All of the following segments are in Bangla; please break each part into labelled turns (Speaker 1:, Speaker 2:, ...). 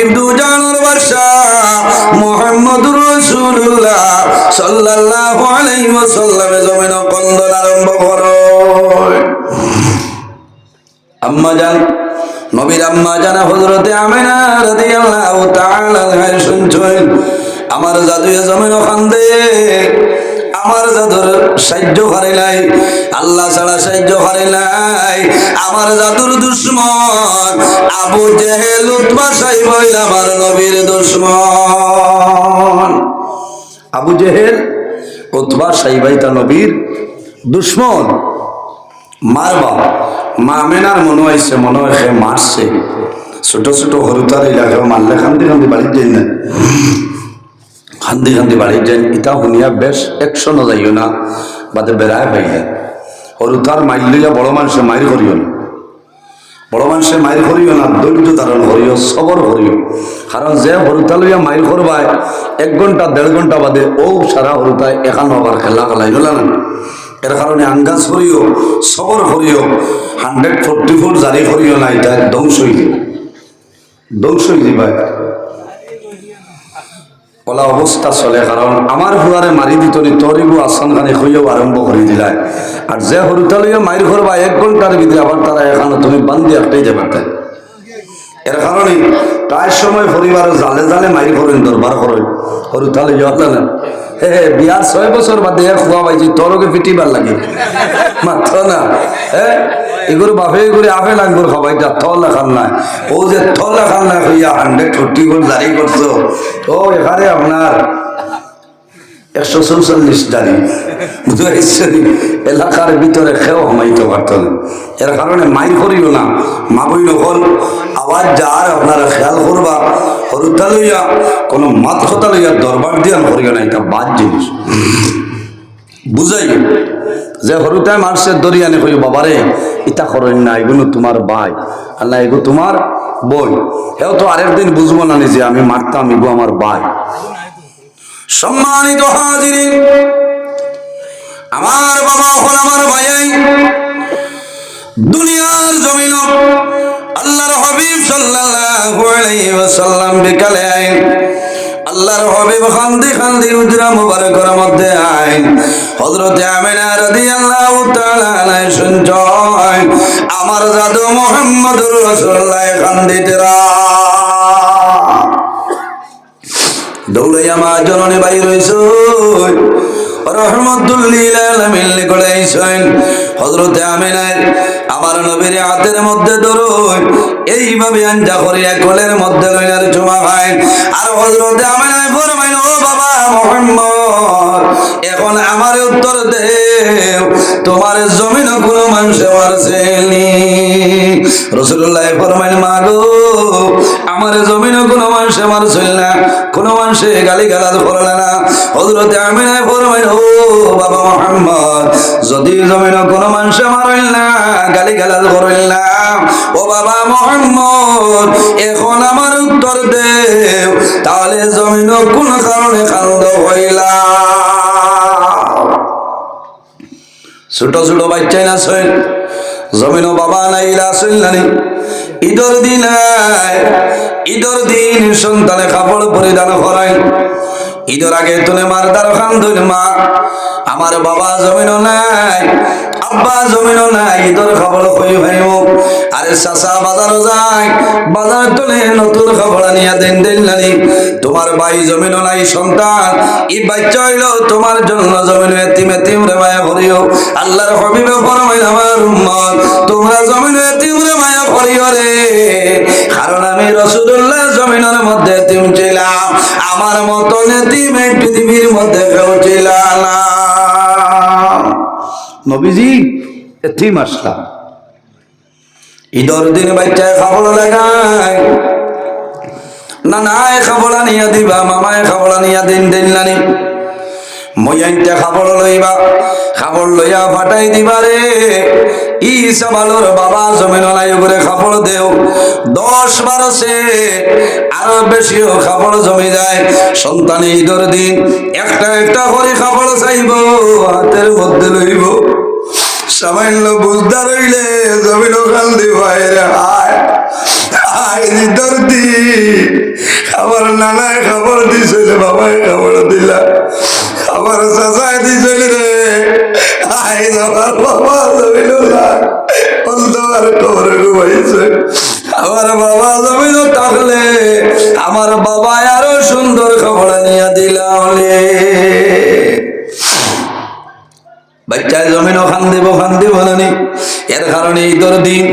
Speaker 1: হাবিব দু জানের বাদশা মুহাম্মদুর রাসূলুল্লাহ সাল্লাল্লাহু আলাইহি ওয়াসাল্লামে জমিন কন্দন আরম্ভ করে। আম্মা জান নবীর আম্মা জানা হযরতে আমিনা রাদিয়াল্লাহু তাআলা আনহা শুনছেন আমার জাদুয়ে জমিন কান্দে, আমার জাদুর সাহায্য করে নাই, আল্লাহ ছাড়া সাহায্য করে নাই। আমার জাদুর দুশমন আবু জেহেল উতবা সাহেব হইল আমার নবীর দুশমন। আবু জেহেল উতবা সাহেব তা নবীর দুশমন। মারবা মা আমিনার মনে হয়েছে, মনে হয় সে মারছে। ছোট ছোট হরুতার এলাকা মারলে খান্দি খান্দি বাড়ির যাই না, খান্দি খান্দি বাড়ির যাই। ইটা শুনিয়া বেশ একশো যাইও না বাদে বেড়ায় পাইলে হরুতার মাইল লইয়া বড় মানুষে মাইর করিও না, বড় মানুষে মাইর করিও না, ধৈর্য ধারণ করিও, সবর করিও। কারণ যে হরুতা লইয়া মাইর করবায় 1 ঘন্টা 1.5 ঘন্টা বাদে ও সারা হরুতায় এখানো আবার খেলা খেলাই গেল না। এর কারণে আঙ্গাজ করিও, সবর করিও, 144 জারি করিও না, এটা ধ্বংস হয়ে যাবে, ধ্বংস হয়ে যাবে। ওলা অবস্থা চলে। কারণ আমার হুয়ারে মারি দিত নি, তরিবু আসান খানি হইয়াও আরম্ভ করে দিলাই। আর যে হরুতা লইয়া মাইর করবা 1 ঘন্টার ভিতরে আবার তারা এখানে তুমি বান্ধি একটাই যাবে। এর কারণে প্রায় সময় পরিবারের জালে জালে মাইর করেন, দরবার করেন, হরুতা লইয়া না। বিয়ার 6 বছর বাদে খোয়া পাইছি তোরকে পিটিবার লাগে মাত্র না। এগুলো বাপে করে আফে লাগবে খাবাইটা থল লেখান নাই। ও যে থল লেখান নাই হইয়া 144 জারি করছো, তো এখানে আপনার 144 জারি বুঝতে এলাকার ভিতরে খেও হামাইতে পারত না। এর কারণে মাইর করিও না, মা বই নকল আওয়াজ যার আপনারা খেয়াল করবা। হরুতা লইয়া কোনো মাত কথা লইয়া দরবার দিয়া করিও না, এটা বাদ জিনিস বুঝাই। যে হরুতায় মারছে দরিয়ানে কই বাবারে ইটা করেন না, এগুলো তোমার ভাই আর না এগো তোমার বই। হেও তো আরেকদিন বুঝবো না যে আমি মারতাম, এগো আমার ভাই। সম্মানিত হাজিরিন, আমার বাবা হল আমার ভাই। দুনিয়ার জমিন আল্লাহর হাবিব সাল্লাল্লাহু আলাইহি ওয়াসাল্লাম বিকালে আইন, আল্লাহর হাবিব খান্দি খান্দি উজরা মুবারকের মধ্যে আইন হযরতে আমিনা রাদিয়াল্লাহু তাআলা আনহা শুনছেন আমার জাদু মুহাম্মদুর রাসূলুল্লাহ খান্দিতেরা দৌড়াইয়া মা জননী বাইর হইছে রহমাতুল লিল আলামিন লিখে আইছেন হযরতে আমিনা আমার নবীর হাতের মধ্যে ধরুন এইভাবে আঞ্জা করিয়া কোলের মধ্যে লইনার চুমা খায়। আর হযরতে আমিনা ফরমাইল ও বাবা মুহাম্মদ এখন আমার উত্তর দেও, তোমার জমিন কোনো মানুষে মারছেনি? রাসূলুল্লাহ ফরমাইল মা গো আমার জমিন কোনো মানুষে মারছিল না, কোনো মানুষে গালিগালাজ করল না। হযরতে আমিনা ফরমাইল ও বাবা মুহাম্মদ যদি জমিন কোনো মানুষে মারল না, গালিগালাজ করল না, ও বাবা মুহাম্মদ এখন আমার উত্তর দেও তাহলে জমিন কোন কারণে কান্দ হইলা? ছোট ছোট বাচ্চাই না শোন জমিন বাবা নাইলা শুনলানি ঈদের দিন ঈদের দিন সন্তানে কাপড় পরিধান করায়। ঈদের আগে তুলে মারদার খান ধুল মা আমার বাবা জমিনও নাই, আব্বা জমিনও নাই, ঈদের খাবার কই ভাইব। আরে চাচা বাজারও যায়, বাজার তুলে নতুন খাবার নিয়ে দেন দিলানি। তোমার ভাই জমিনও নাই, সন্তান এই বাচ্চা হইল তোমার জন্য জমিন এতিম এতিম রে মায়া করিও। আল্লাহর হাবিবে ফরমাইল আমার উম্মত তোমরা জমিন এতিম রে মায়া করিও রে, কারণ আমি রাসূলুল্লাহ জমিনের মধ্যে এতিম ছিলাম, আমার মত এতিম এই পৃথিবীর মধ্যে কেউ ছিল না। নবীজি এতিম আসলাম। ঈদের দিন বাচ্চায় খাবার লাগায়, নানায় খাবার নিয়ে দিবা, মামায় খাবার নিয়ে দিন দিলানি। মইয়াইতে খাবার লইবা, খাবার লইয়া ফাটাই দিবা রে। ঈসা বালুর বাবা জমিন নাই করে খাবার দেও, 10-12 সে আরো বেশিও খাবার জমি যায়। সন্তান ঈদের দিন একটা একটা করে খাবার চাইব, হাতের মধ্যে লইব। সামান্য বুঝদার হইলে জমিন খান্দি ভাইরে হায় হায় ঈদের দিন আমায় খবর দিলা আমার চাচাই দিছিল রে আই আমার বাবা জমিনুল্লাহ অন্ধকার কবরে ঘুমাইছে আমার বাবা জমিন থাকলে আমার বাবা আরো সুন্দর খবর নিয়ে দিলাম বাচ্চায় জমিনও খান দিব নানি এর কারণে ঈদের দিন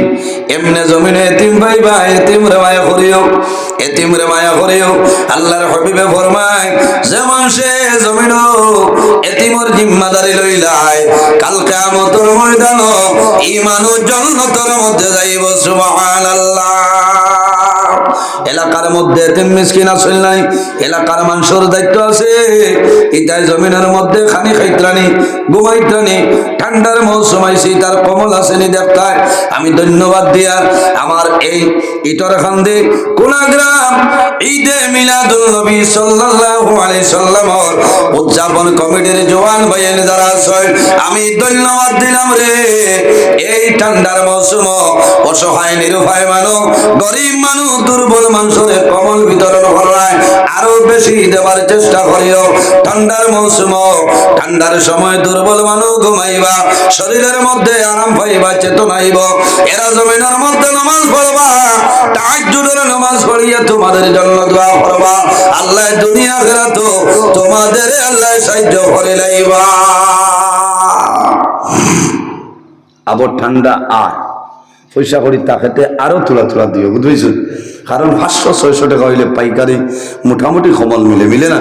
Speaker 1: এমনি জমিনে এতিম পাইবা এতিম রে মায়া করিও এতিম রে মায়া করিও আল্লাহর হাবিবে ফরমায় যে মানুষে জমিনও এতিমর জিম্মাদারি লইলাই কাল কিয়ামতের ময়দান এই মানুষ জান্নাতের মধ্যে যাইব সুবহানাল্লাহ এলাকার মধ্যে এতিম মিসকিন আসল নাই এলাকার মানুষের দায়িত্ব আছে এটাই জমিনের মধ্যে খানি খাইত্রানি ঘুমাইত্রানি ঠান্ডার মৌসুম আইসি তার কমল আসেনি দেখতায় আমি ধন্যবাদ দিয়া আমার এই ইটর খান্দে কোনাগ্রাম ঈদে মিলাদুল নবী সাল্লাল্লাহু আলাইহি সাল্লামের উদযাপন কমিটির জওয়ান ভাইয়ের যারা আছে আমি ধন্যবাদ দিলাম রে এই ঠান্ডার মৌসুম অসহায় নিরুপায় মানুষ গরিব মানুষ দুর্বল মানুষের কমল বিতরণ করায় আরো বেশি দেওয়ার চেষ্টা করিও ঠান্ডার মৌসুম ঠান্ডার সময় দুর্বল মানুষ ঘুমাইবা শরীরের মধ্যে আরাম পাইবা চেতনা আইব এরা জমিনের মধ্যে নামাজ পড়বা তাহাজ্জুদের নামাজ পড়িয়া তোমাদের জন্য দোয়া করবা আল্লাহ দুনিয়া আখিরাত তোমাদের আল্লাহ সাহায্য করে লাইবা আবার ঠান্ডা আর পয়সা করি তাকে আরো তোলা দিও বুঝেছেন কারণ 500-600 টাকা হইলে পাইকারি মোটামুটি কমল মিলে না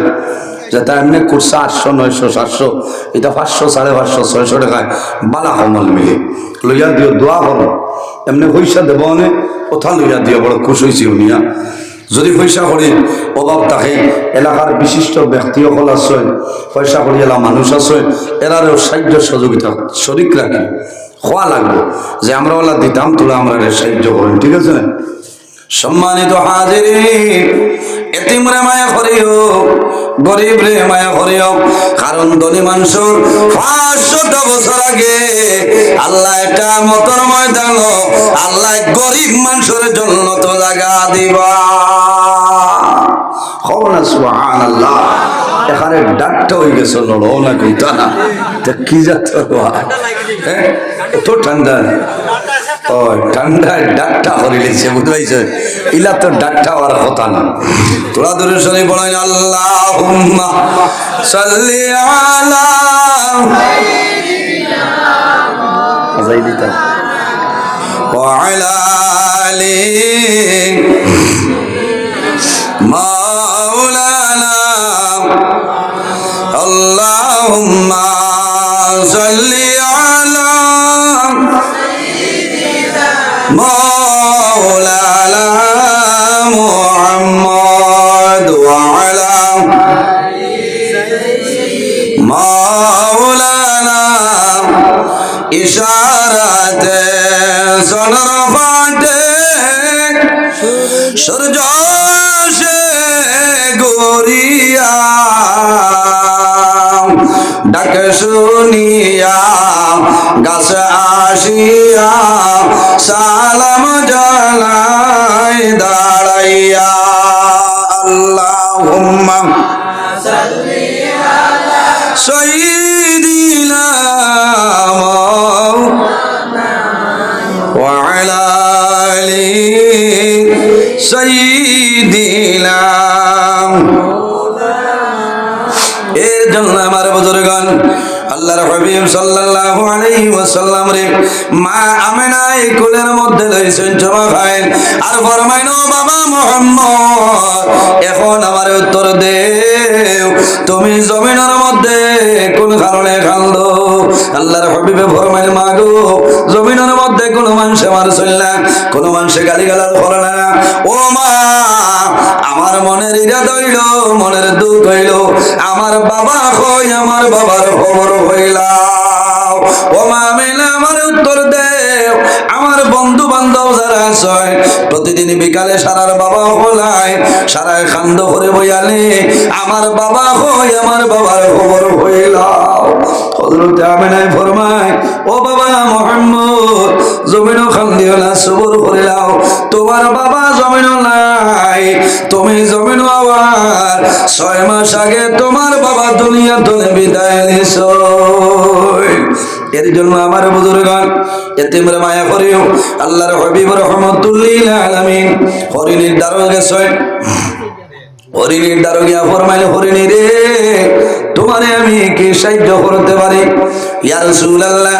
Speaker 1: যেটা এমনি করছে 800-900-700 এটা 500-550-600 টাকায় বালা কমল মিলে লইয়া দিও দোয়া করো এমনি পয়সা দেব অনেক কোথা লইয়া দিও বড় খুশ হয়েছি উনিয়া যদি পয়সা করি অভাব থাকে এলাকার বিশিষ্ট ব্যক্তিসকল আছে পয়সা করি এলা মানুষ আছে এরারও সাহায্য সহযোগিতা শরিক রাখি খোয়া লাগবে যে আমরা ওলা দিতাম তোলা আমরা সাহায্য করি ঠিক আছে সম্মানিত হাজিরিন এতিম রে মায়া করিও গরিব রে মায়া করিও কারণ ধনী মানুষের 500 বছর আগে আল্লাহ এটা মতর ময়দান আল্লাহ গরিব মানুষের জন্য তো জায়গা দিবা না সুবহানাল্লাহ এখানে ডাকটা হয়ে গেছে লড়ো না কইতা না কি যাচ্ছে এত ঠান্ডা ঠান্ডায় ডাকটা হরে লিখছে বুঝতে পারছে ইলা তো ডাকটা হওয়ার কথা না তোরা দূরে সরে বলেন আল্লাহুম্মা সাল্লি আলা ওয়া আলা আলি মাওলানা আল্লাহুম্মা সাল্লি আলা مولانا محمد وعلى مولانا إشارة صنرفات سرجاش গোরিয়া ডাক শুনিয়া গাছ আসিয়া সালাম জানাই দাঁড়াইয়া আল্লাহুম্মা সাল্লি আলা সাইয়্যিদিনা ওয়া আলা আলি সাইয়্যিদিনা এর জন্য আমার বুজুর্গণ আল্লাহর হাবিব সাল্লাল্লাহু আলাইহি ওয়াসাল্লাম রে মা আমেনা এই কোলের মধ্যে লইছেন জমা খায় আর ফরমাইনো বাবা মুহাম্মদ এখন আমার উত্তর দেও তুমি জমিনের মধ্যে কোন কারণে কাঁদো আল্লাহর হাবিবে ফরমাইল মা গো জমিনের মধ্যে কোন মানুষ আমার চললা কোন মানুষ গালিগালাজ করে না ও মা আমার মনের ইরাদা হইল মনের দুঃখ হইল আমার বাবা কই আমার বাবার খবর হইলাও ও মা মেলা আমার উত্তর দেও আমার বন্ধু বান্ধব যারা আছে প্রতিদিন বিকালে সারার বাবা হলাই সারায় কান্দ করে বইয়ালে আমার বাবা কই আমার বাবার খবর হইলাও হযরত আমিনায় ফরমায় ও বাবা মুহাম্মদ জমিনও খান্দিও না সবর করিলাও তোমার বাবা জমিনও নাই তুমি জমিনও আবার 6 মাস আগে তোমার বাবা দুনিয়া থেকে বিদায় নিছো। এর জন্য আমার বুজুর্গণ এতিমরে মায়া করিও। আল্লাহর হাবিব রহমাতুল্লিল আলামিন হরিণীর দ্বারে গেছেন। হরিণীর দ্বারে গিয়া ফরমাইল, হরিণী রে তোমারে আমি কি সাহায্য করতে পারি? ইয়া রাসূলুল্লাহ,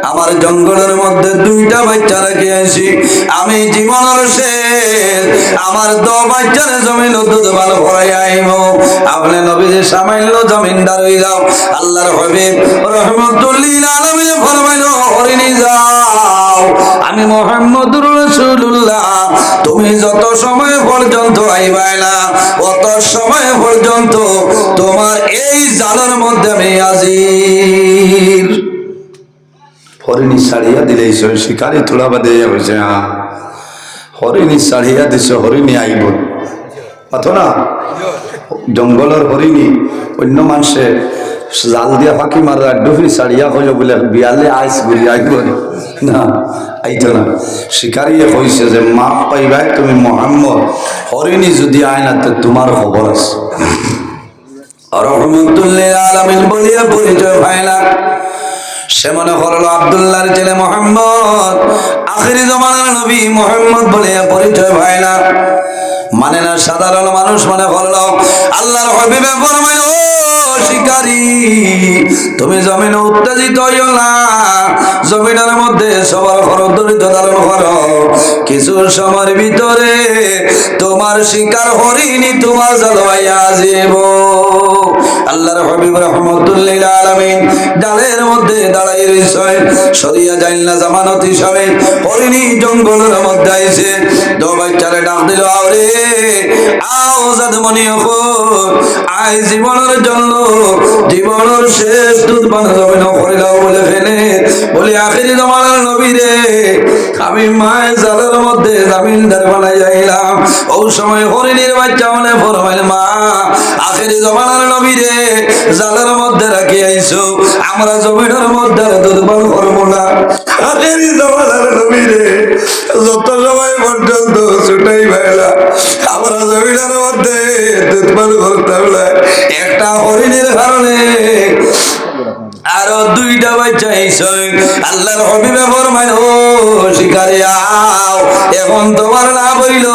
Speaker 1: আমার জঙ্গলের মধ্যে 2টা বাচ্চা রেখে আছি, আমি জীবনের শেষ আমার 2 বাচ্চার জমিন দুধ ভালো ভরাই আইব, আপনি নবীজি সামান্য জমিনদার হয়ে যাও। আল্লাহর হাবিব রহমাতুল্লিল আলামিন ফরমাইল, হরিণী যাও, আমি মুহাম্মদুর রাসূলুল্লাহ তুমি যত সময় পর্যন্ত আইবা না অত সময় পর্যন্ত তোমার এই জালের মধ্যে আমি হাজির। হরিণী ছাড়িয়া দিলে শিকারি তোলা বাদে হয়েছে। হরিণী ছাড়িয়া দিছে, হরিণী আইব পাতো না। জঙ্গলের হরিণী অন্য মানুষে জাল দিয়া ফাঁকি মারা ডুবি ছাড়িয়া হইল বলে বিয়ালে আইস বলি আইব না, আইতো না। শিকারিয়ে কইছে যে মাপ পাইবাই তুমি মুহাম্মদ, হরিণী যদি আয় না তো তোমার খবর আছে। রহমাতুল্লিল আলামিন বলিয়া পরিচয় পাইলা। সে মনে করলো আব্দুল্লাহর ছেলে মুহাম্মদ, আখিরি জামানার নবী মুহাম্মদ বলিয়া পরিচয় পাইলা। মানে না, সাধারণ মানুষ মনে করলো। আল্লাহর হাবিবে ফরমাইল, ও শিকারী তুমি জমিনে উত্তেজিত হইও না, জমিনের মধ্যে সবার খরদরিত ধারণ করো, কিছু সময়ের ভিতরে তোমার শিকার হরিণী তোমার জালওয়াইয়া আসিব। আল্লাহর হাবিব রহমাতুল্লিল আলামিন ডালের মধ্যে দাঁড়াই রইছেন, সরিয়া যাইল না জামানত হিসাবে। হরিণী জঙ্গলের মধ্যে আইছে, 2 বাচ্চারে ডাক দিল, আওরে আও জাদমনি আয় জীবনের জন্য জীবনের শেষ দুধ পান জমিন করিলাও বলে ফেলে বলি, আখিরি জামানার নবী রে আমি মায়ের জালের মধ্যে জামিনদার বানাই যাইলাম। ও সময় হরিণীর বাচ্চা মনে ফরমাইল, মা আখিরি জামানার নবী রে জালের মধ্যে রাখি আইছো, আমরা জমিনের মধ্যে দুধ পান করবো না। আখিরি জামানার নবী রে যত সময় পর্যন্ত ছুটাই ভাইলা আমরা জমিনের মধ্যে দুধ পান করতাম না। একটা হরিণীর কারণে আরো 2টা বাচ্চা আইছে। আল্লাহর হাবিবে ফরমাইল, ও শিকারি আও, এখন তোমার না বইল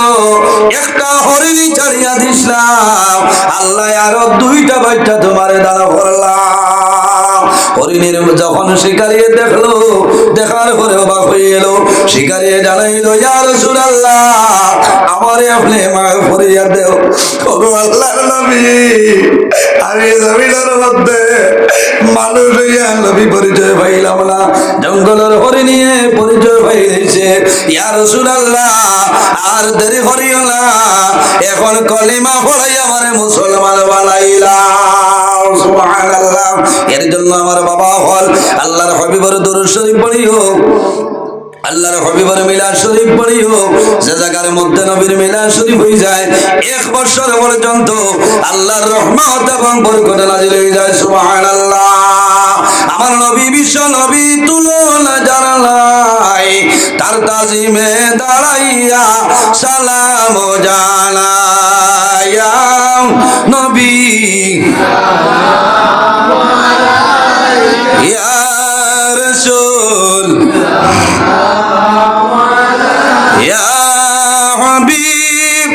Speaker 1: একটা হরিণী ছাড়িয়া দিছিলাম, আল্লাহ আরো 2টা বাচ্চা তোমারে দাঁড়া করলাম। হরিণীর যখন শিকারিয়ে দেখলো, দেখার পরে অবাক হয়ে গেল। শিকারিয়ে জানাইল, ইয়া রাসূলুল্লাহ আমারে আপনি মাফ করিয়া দেও। ও আল্লাহর নবী, আমি জমিনের মধ্যে মানুষ হইয়া নবী পরিচয় পাইলাম না, জঙ্গলের হরিণী পরিচয় পাইছে। ইয়া রাসূলুল্লাহ আর দেরি করিও না, এখন কলিমা পড়াই আমারে মুসলমান বানাইলাম। সুবহানাল্লাহ। এর জন্য আমার বাবা হল আল্লাহর হাবিবের দরুদ শরীফ পড়িও, আল্লাহর হাবিবের মিলাদ শরীফ পড়িও। যে জায়গার মধ্যে নবীর মিলাদ শরীফ হয়ে যায় 1 বছর পর্যন্ত আল্লাহর রহমত এবং বরকত নাজিল হয়ে যায়। সুবহানাল্লাহ। আমার নবী বিশ্ব নবী তুলনা জানালাই, তার তাজিমে দাঁড়াইয়া সালাম জানাইয়া নবী ইয়া রাসূল ইয়া হাবিব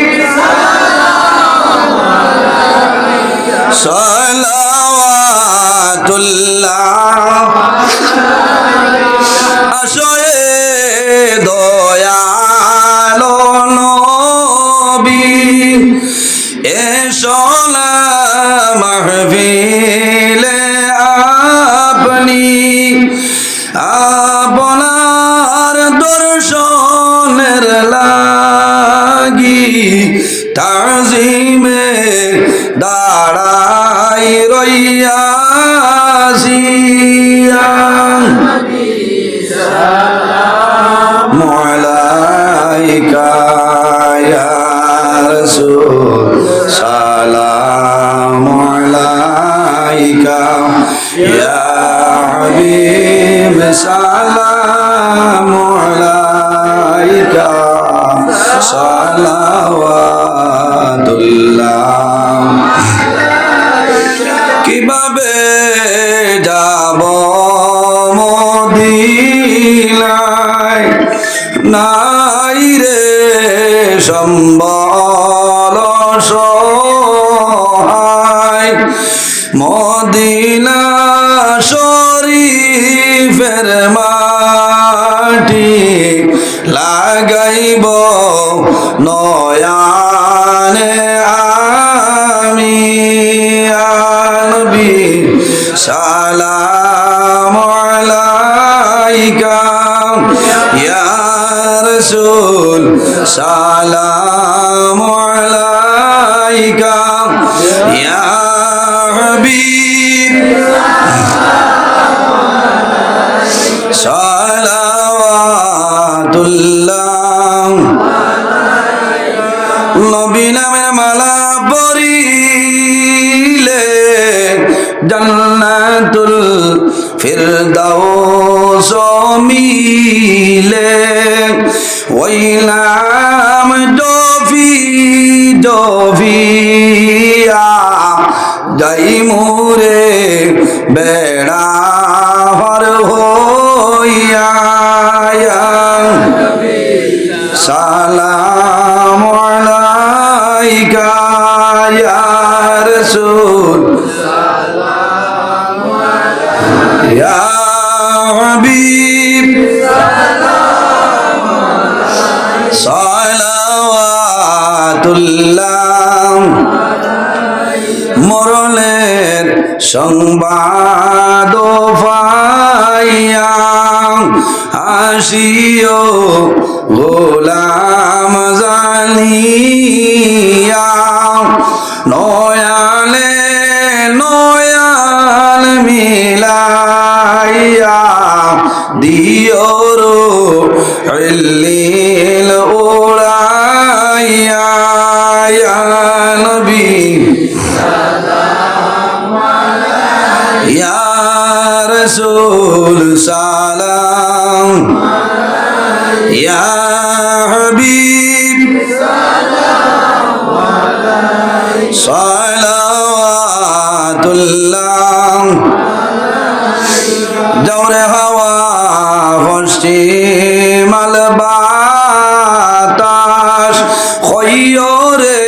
Speaker 1: সালাওয়াতুল্লাহ আসরে দয়ালো নবী এসো না মাহফিলে আপনি, আপনার দর্শনের লাগি তাজিমে দাঁড়াই রইয়াছি। মালাইকা ইয়া রাসূল সালাম আলাইকা, ইয়া হাবিব সালাম আলাইকা, সালাওয়াতুল্লাহ কিভাবে যাব মদিনায় নাই রে সম্বল সহায় মদিনা শরীফের মাটি লাগাইব নয়ানে আমি নবী সালাম আলাইকা ইয়া রাসূল সালাম আলাইকা ইয়া হাবিব সালাওয়াতুল্লাহ নবী নামের মালা পরিলে জান্নাতুল ফিরদাউস মিলে ওই নাম ডফি ডফিয়া যাই মুরে বেড়া হর হইয়া সালাম আলাইকা ইয়া রাসূল ইয়া হাবিব সালাওয়াতুল্লাহ মরণের সংবাদ পাইয়া আসিও গোলাম জানিয়া নয়ালে নয়াল মিলাইয়া দিও রো ইল্লিল উড়াইয়া ইয়া নবী ইয়া রাসূল সালাম ইয়া হাবিব সালাওয়াতুল্লাহ জোরে হাওয়া পশ্চিমাল বাতাস খৈয়রে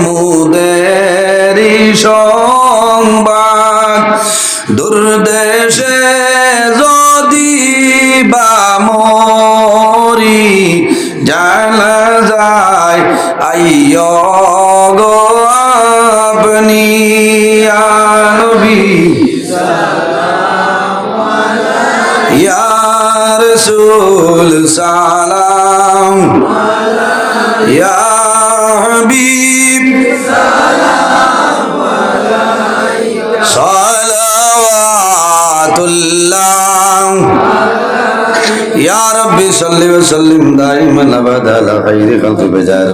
Speaker 1: মুদেরি সংবাদ দুর্দেশে যদি বা মরি জানা যায় আইয় গো আপনি নবী ইয়া রাসূল সালাম ইয়া হাবিব সালাওয়াতুল্লাহ ইয়া রাব্বি সাল্লি ওয়া সাল্লিম দাইমান আবাদা আলা খাইরি খালকি বাজার